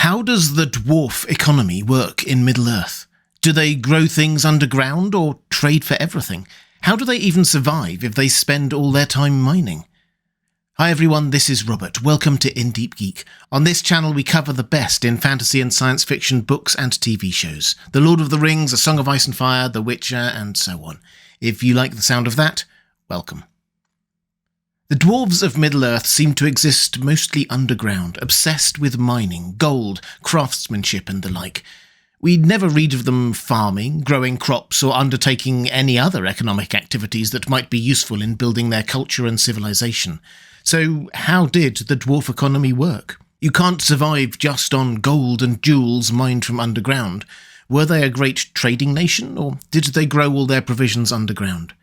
How does the dwarf economy work in Middle-earth? Do they grow things underground or trade for everything? How do they even survive if they spend all their time mining? Hi everyone, this is Robert. Welcome to Deep Geek. On this channel we cover the best in fantasy and science fiction books and TV shows. The Lord of the Rings, A Song of Ice and Fire, The Witcher, and so on. If you like the sound of that, welcome. The dwarves of Middle-earth seem to exist mostly underground, obsessed with mining, gold, craftsmanship and the like. We never read of them farming, growing crops, or undertaking any other economic activities that might be useful in building their culture and civilization. So how did the dwarf economy work? You can't survive just on gold and jewels mined from underground. Were they a great trading nation, or did they grow all their provisions underground?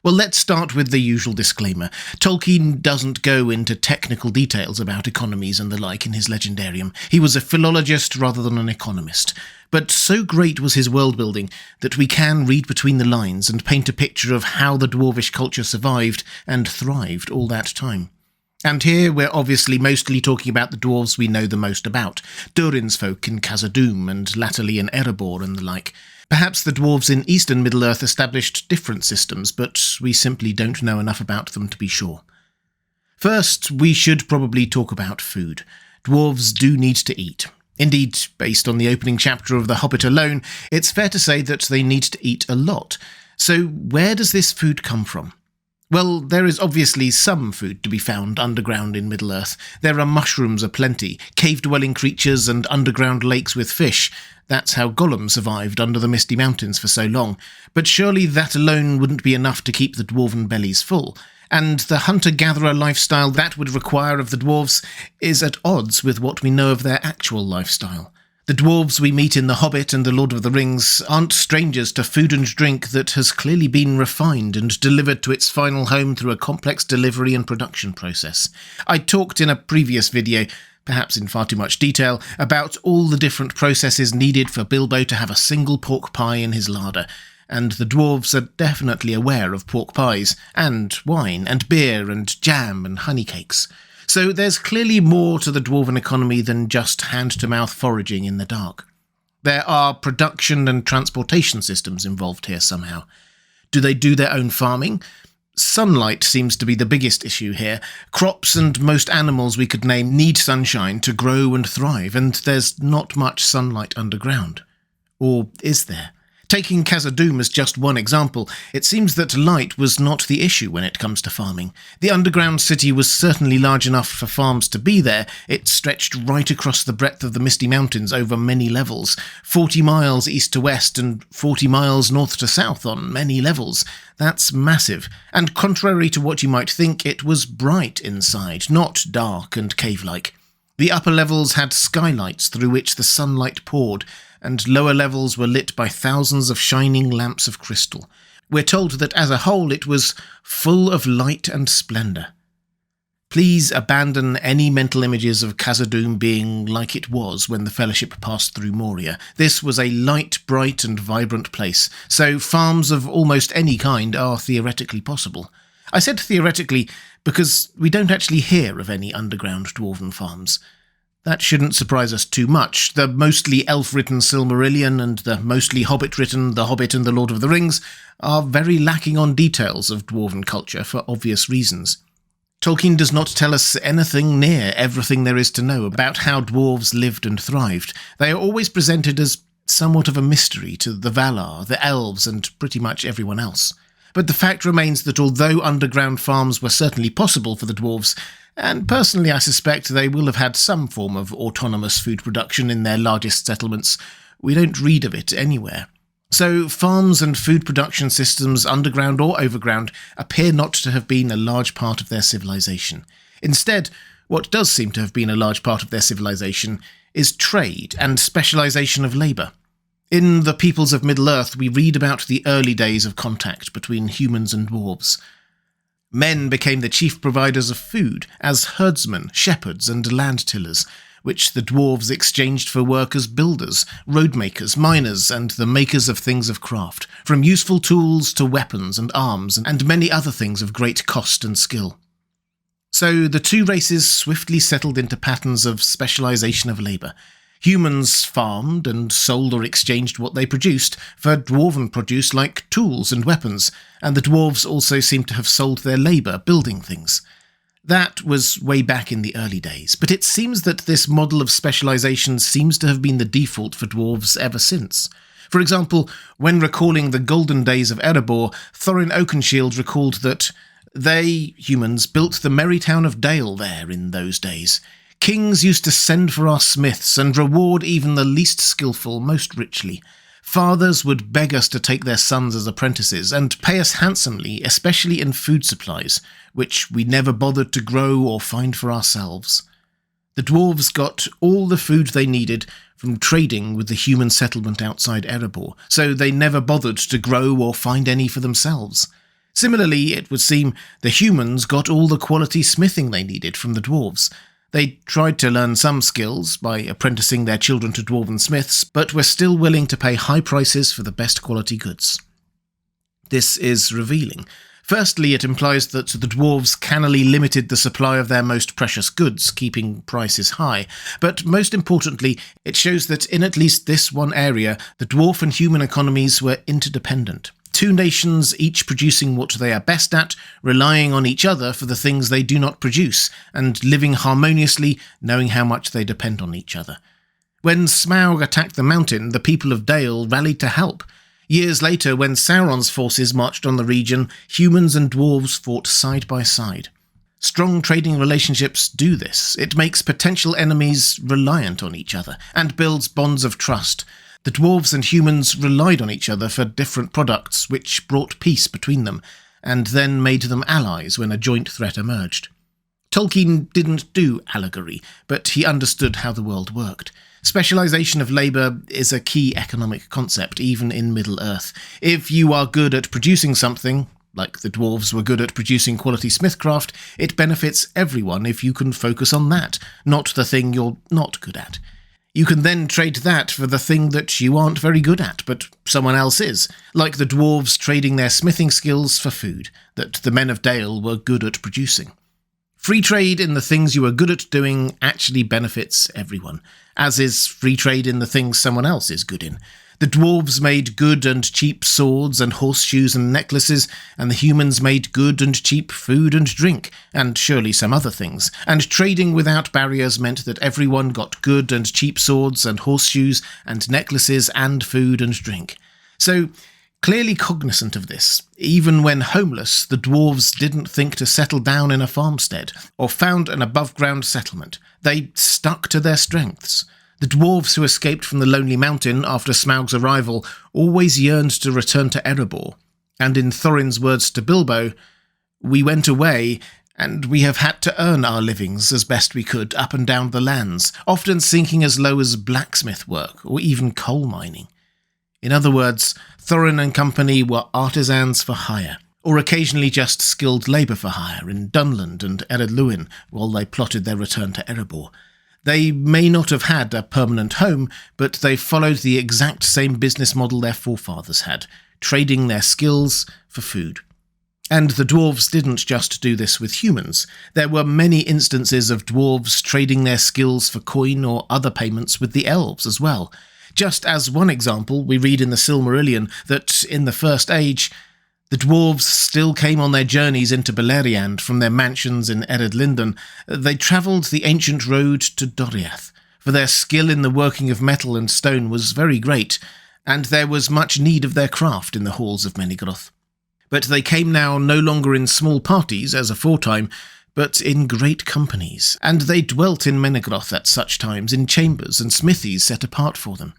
Well, let's start with the usual disclaimer. Tolkien doesn't go into technical details about economies and the like in his legendarium. He was a philologist rather than an economist. But so great was his world-building that we can read between the lines and paint a picture of how the dwarvish culture survived and thrived all that time. And here we're obviously mostly talking about the dwarves we know the most about, Durin's folk in Khazad-dûm and latterly in Erebor and the like. Perhaps the dwarves in eastern Middle-earth established different systems, but we simply don't know enough about them to be sure. First, we should probably talk about food. Dwarves do need to eat. Indeed, based on the opening chapter of The Hobbit alone, it's fair to say that they need to eat a lot. So where does this food come from? Well, there is obviously some food to be found underground in Middle-earth. There are mushrooms aplenty, cave-dwelling creatures and underground lakes with fish. That's how Gollum survived under the Misty Mountains for so long. But surely that alone wouldn't be enough to keep the dwarven bellies full. And the hunter-gatherer lifestyle that would require of the dwarves is at odds with what we know of their actual lifestyle. The dwarves we meet in The Hobbit and The Lord of the Rings aren't strangers to food and drink that has clearly been refined and delivered to its final home through a complex delivery and production process. I talked in a previous video, perhaps in far too much detail, about all the different processes needed for Bilbo to have a single pork pie in his larder, and the dwarves are definitely aware of pork pies, and wine, and beer, and jam, and honey cakes. So there's clearly more to the dwarven economy than just hand-to-mouth foraging in the dark. There are production and transportation systems involved here somehow. Do they do their own farming? Sunlight seems to be the biggest issue here. Crops and most animals we could name need sunshine to grow and thrive, and there's not much sunlight underground. Or is there? Taking Khazad-dûm as just one example, it seems that light was not the issue when it comes to farming. The underground city was certainly large enough for farms to be there. It stretched right across the breadth of the Misty Mountains over many levels, 40 miles east to west and 40 miles north to south on many levels. That's massive, and contrary to what you might think, it was bright inside, not dark and cave-like. The upper levels had skylights through which the sunlight poured, and lower levels were lit by thousands of shining lamps of crystal. We're told that as a whole it was full of light and splendour. Please abandon any mental images of Khazad-dûm being like it was when the Fellowship passed through Moria. This was a light, bright and vibrant place, so farms of almost any kind are theoretically possible. I said theoretically because we don't actually hear of any underground dwarven farms. That shouldn't surprise us too much. The mostly elf-written Silmarillion and the mostly hobbit-written The Hobbit and The Lord of the Rings are very lacking on details of dwarven culture for obvious reasons. Tolkien does not tell us anything near everything there is to know about how dwarves lived and thrived. They are always presented as somewhat of a mystery to the Valar, the elves, and pretty much everyone else. But the fact remains that although underground farms were certainly possible for the dwarves, and personally I suspect they will have had some form of autonomous food production in their largest settlements, we don't read of it anywhere. So farms and food production systems, underground or overground, appear not to have been a large part of their civilization. Instead, what does seem to have been a large part of their civilization is trade and specialization of labour. In The Peoples of Middle-earth, we read about the early days of contact between humans and dwarves. Men became the chief providers of food as herdsmen, shepherds and land-tillers, which the dwarves exchanged for work as builders, road-makers, miners, and the makers of things of craft, from useful tools to weapons and arms, and many other things of great cost and skill. So the two races swiftly settled into patterns of specialization of labour. Humans farmed and sold or exchanged what they produced for dwarven produce like tools and weapons, and the dwarves also seem to have sold their labour building things. That was way back in the early days, but it seems that this model of specialisation seems to have been the default for dwarves ever since. For example, when recalling the golden days of Erebor, Thorin Oakenshield recalled that they, humans, built the merry town of Dale there in those days. Kings used to send for our smiths and reward even the least skilful most richly. Fathers would beg us to take their sons as apprentices and pay us handsomely, especially in food supplies, which we never bothered to grow or find for ourselves. The dwarves got all the food they needed from trading with the human settlement outside Erebor, so they never bothered to grow or find any for themselves. Similarly, it would seem the humans got all the quality smithing they needed from the dwarves. They tried to learn some skills by apprenticing their children to dwarven smiths, but were still willing to pay high prices for the best quality goods. This is revealing. Firstly, it implies that the dwarves cannily limited the supply of their most precious goods, keeping prices high. But most importantly, it shows that in at least this one area, the dwarf and human economies were interdependent. Two nations each producing what they are best at, relying on each other for the things they do not produce, and living harmoniously, knowing how much they depend on each other. When Smaug attacked the mountain, the people of Dale rallied to help. Years later, when Sauron's forces marched on the region, humans and dwarves fought side by side. Strong trading relationships do this. It makes potential enemies reliant on each other, and builds bonds of trust. The dwarves and humans relied on each other for different products, which brought peace between them, and then made them allies when a joint threat emerged. Tolkien didn't do allegory, but he understood how the world worked. Specialization of labour is a key economic concept, even in Middle-earth. If you are good at producing something, like the dwarves were good at producing quality smithcraft, it benefits everyone if you can focus on that, not the thing you're not good at. You can then trade that for the thing that you aren't very good at, but someone else is, like the dwarves trading their smithing skills for food, that the men of Dale were good at producing. Free trade in the things you are good at doing actually benefits everyone, as is free trade in the things someone else is good in. The dwarves made good and cheap swords and horseshoes and necklaces, and the humans made good and cheap food and drink, and surely some other things. And trading without barriers meant that everyone got good and cheap swords and horseshoes and necklaces and food and drink. So, clearly cognizant of this, even when homeless, the dwarves didn't think to settle down in a farmstead or found an above-ground settlement. They stuck to their strengths. The dwarves who escaped from the Lonely Mountain after Smaug's arrival always yearned to return to Erebor, and in Thorin's words to Bilbo, "We went away, and we have had to earn our livings as best we could up and down the lands, often sinking as low as blacksmith work or even coal mining." In other words, Thorin and company were artisans for hire, or occasionally just skilled labour for hire in Dunland and Ered Luin while they plotted their return to Erebor. They may not have had a permanent home, but they followed the exact same business model their forefathers had, trading their skills for food. And the dwarves didn't just do this with humans. There were many instances of dwarves trading their skills for coin or other payments with the elves as well. Just as one example, we read in the Silmarillion that in the First Age, the dwarves still came on their journeys into Beleriand from their mansions in Ered Luin. They travelled the ancient road to Doriath, for their skill in the working of metal and stone was very great, and there was much need of their craft in the halls of Menegroth. But they came now no longer in small parties, as aforetime, but in great companies, and they dwelt in Menegroth at such times in chambers and smithies set apart for them.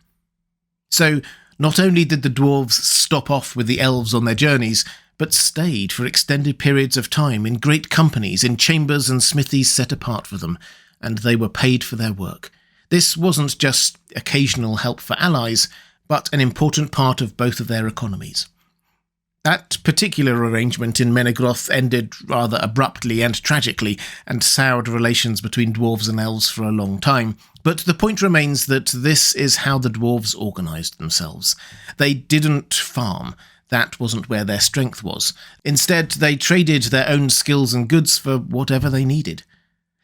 So, not only did the dwarves stop off with the elves on their journeys, but stayed for extended periods of time in great companies in chambers and smithies set apart for them, and they were paid for their work. This wasn't just occasional help for allies, but an important part of both of their economies. That particular arrangement in Menegroth ended rather abruptly and tragically, and soured relations between dwarves and elves for a long time, but the point remains that this is how the dwarves organised themselves. They didn't farm. That wasn't where their strength was. Instead, they traded their own skills and goods for whatever they needed.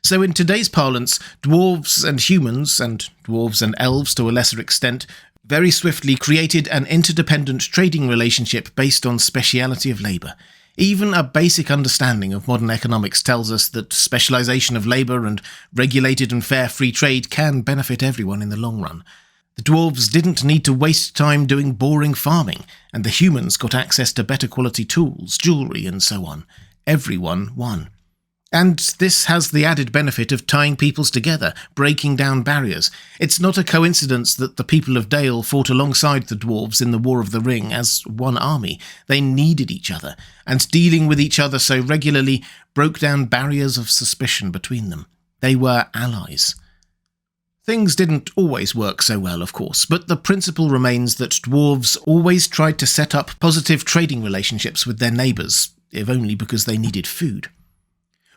So in today's parlance, dwarves and humans, and dwarves and elves to a lesser extent, very swiftly created an interdependent trading relationship based on speciality of labour. Even a basic understanding of modern economics tells us that specialisation of labour and regulated and fair free trade can benefit everyone in the long run. The dwarves didn't need to waste time doing boring farming, and the humans got access to better quality tools, jewellery and so on. Everyone won. And this has the added benefit of tying peoples together, breaking down barriers. It's not a coincidence that the people of Dale fought alongside the dwarves in the War of the Ring as one army. They needed each other, and dealing with each other so regularly broke down barriers of suspicion between them. They were allies. Things didn't always work so well, of course, but the principle remains that dwarves always tried to set up positive trading relationships with their neighbours, if only because they needed food.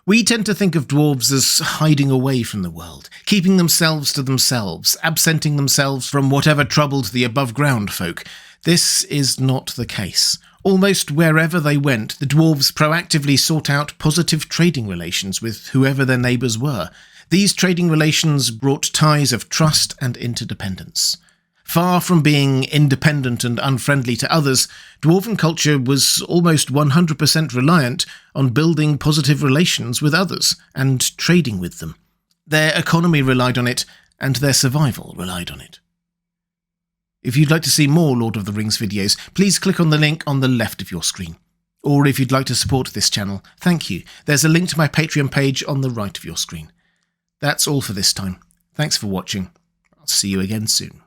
We tend to think of dwarves as hiding away from the world, keeping themselves to themselves, absenting themselves from whatever troubled the above-ground folk. This is not the case. Almost wherever they went, the dwarves proactively sought out positive trading relations with whoever their neighbours were. These trading relations brought ties of trust and interdependence. Far from being independent and unfriendly to others, dwarven culture was almost 100% reliant on building positive relations with others and trading with them. Their economy relied on it, and their survival relied on it. If you'd like to see more Lord of the Rings videos, please click on the link on the left of your screen. Or if you'd like to support this channel, thank you. There's a link to my Patreon page on the right of your screen. That's all for this time. Thanks for watching. I'll see you again soon.